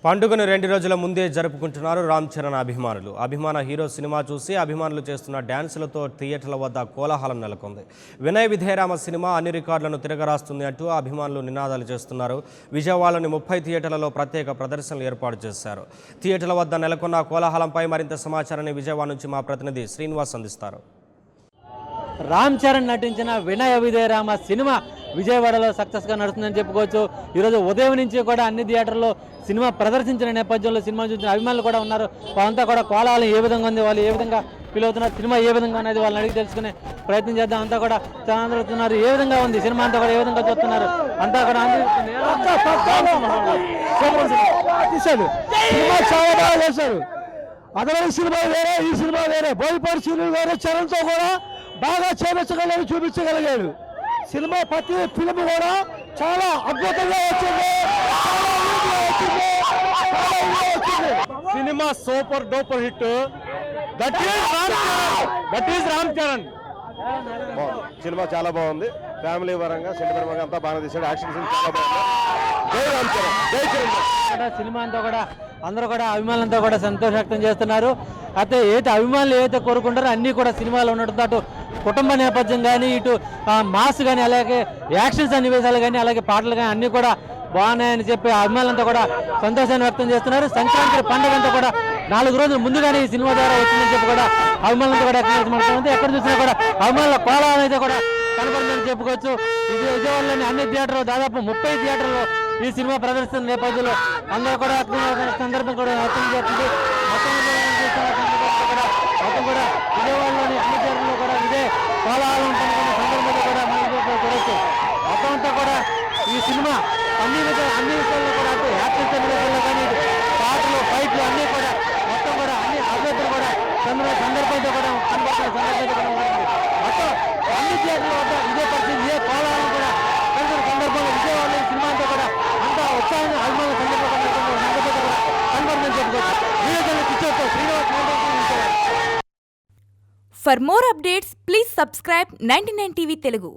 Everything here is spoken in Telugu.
పండుగను 2 రోజుల ముందే జరుపుకుంటున్నారు రామ్ చరణ్ అభిమానులు. అభిమాన హీరో సినిమా చూసి అభిమానులు చేస్తున్న డ్యాన్సులతో థియేటర్ల వద్ద కోలాహలం నెలకొంది. వినయ విధేయరామ సినిమా అన్ని రికార్డులను తిరగరాస్తుంది అంటూ అభిమానులు నినాదాలు చేస్తున్నారు. విజయవాడలోని 30 థియేటర్లలో ప్రత్యేక ప్రదర్శనలు ఏర్పాటు చేశారు. థియేటర్ల వద్ద నెలకొన్న కోలాహలంపై మరింత సమాచారాన్ని విజయవాడ నుంచి మా ప్రతినిధి శ్రీనివాస్ అందిస్తారు. రామ్ చరణ్ నటించిన వినయ విధేయరామ సినిమా విజయవాడలో సక్సెస్గా నడుస్తుందని చెప్పుకోవచ్చు. ఈరోజు ఉదయం నుంచి కూడా అన్ని థియేటర్లో సినిమా ప్రదర్శించిన నేపథ్యంలో సినిమా చూసిన అభిమానులు కూడా ఉన్నారు. వాళ్ళంతా కూడా కోలాహలం ఏ విధంగా ఉంది, వాళ్ళు ఏ విధంగా ఫీల్ అవుతున్నారు, సినిమా ఏ విధంగా అనేది వాళ్ళని అడిగి తెలుసుకునే ప్రయత్నం చేద్దాం. అంతా కూడా చాలా అందరుతున్నారు, ఏ విధంగా ఉంది సినిమా అంతా కూడా ఏ విధంగా చూస్తున్నారు అంతా కూడా అదనపు సినిమా వేరే, ఈ సినిమా వేరే, బోయపాటి సినిమా వేరే, చరణ్తో కూడా బాగా చేపించగలడు, చూపించగలిగాడు. సినిమా ప్రతి ఫిల్మ్ కూడా చాలా అద్భుతంగా వచ్చింది. Cinema super duper hit. That is Ram Charan. Cinema చాలా బాగుంది. ఫ్యామిలీ పరంగా సెంటిమెంట్ పరంగా అంతా బాగా తీసాడు. యాక్షన్ సీన్ చాలా బాగుంది. జై రామ్ చరణ్, జై చరణ్. సినిమా అంతా కూడా అందరూ కూడా అభిమానులంతా కూడా సంతోషం వ్యక్తం చేస్తున్నారు. అయితే అభిమానులు ఏదైతే కోరుకుంటారో అన్నీ కూడా సినిమాలో ఉండటంతో అటు కుటుంబ నేపథ్యం కానీ, ఇటు మాస్ కానీ, అలాగే యాక్షన్ సన్నివేశాలు కానీ, అలాగే పాటలు కానీ అన్నీ కూడా బాగున్నాయని చెప్పి అభిమానులంతా కూడా సంతోషాన్ని వ్యక్తం చేస్తున్నారు. సంక్రాంతి పండుగ అంతా కూడా 4 రోజుల ముందుగానే ఈ సినిమా ద్వారా వచ్చిందని చెప్పి కూడా అభిమానులతో కూడా ఎక్కడ చూసినా కూడా అభిమానుల కోలాహలం అయితే కూడా కనపడుతుందని చెప్పుకోవచ్చు. ఇది విజయవాడలోని అన్ని థియేటర్లు, దాదాపు 30 థియేటర్లు ఈ సినిమా ప్రదర్శన నేపథ్యంలో అందరూ కూడా సందర్భం కూడా అర్థం చేస్తుంది. మొత్తం కూడా విజయవాడలోని అన్ని థియేటర్లో కూడా ఇదే కోలాహలం ఉంటున్న సందర్భంలో కూడా మనం చూడవచ్చు. మొత్తం అంతా కూడా ఈ సినిమా అన్ని విషయాల్లో కూడా అంటే యాక్షన్ సన్నివేశాల్లో కానీ, పాటలు, ఫైట్లు అన్నీ కూడా మొత్తం కూడా అన్ని అభ్యర్థులు కూడా సందర్భంతో కూడా కనబడుతున్న సందర్భంతో కూడా మొత్తం అన్ని థియేటర్ల వద్ద ఇదే పరిస్థితి, ఇదే కోలాహలం కూడా కలిసిన సందర్భంలో విజయవాడలో ఈ సినిమా అంతా కూడా అంతా ఉత్సాహంగా అభిమానుల సందర్భంగా కూడా కనబడుతుందని చెప్పుకోవచ్చు. For more updates, please subscribe 99 TV Telugu.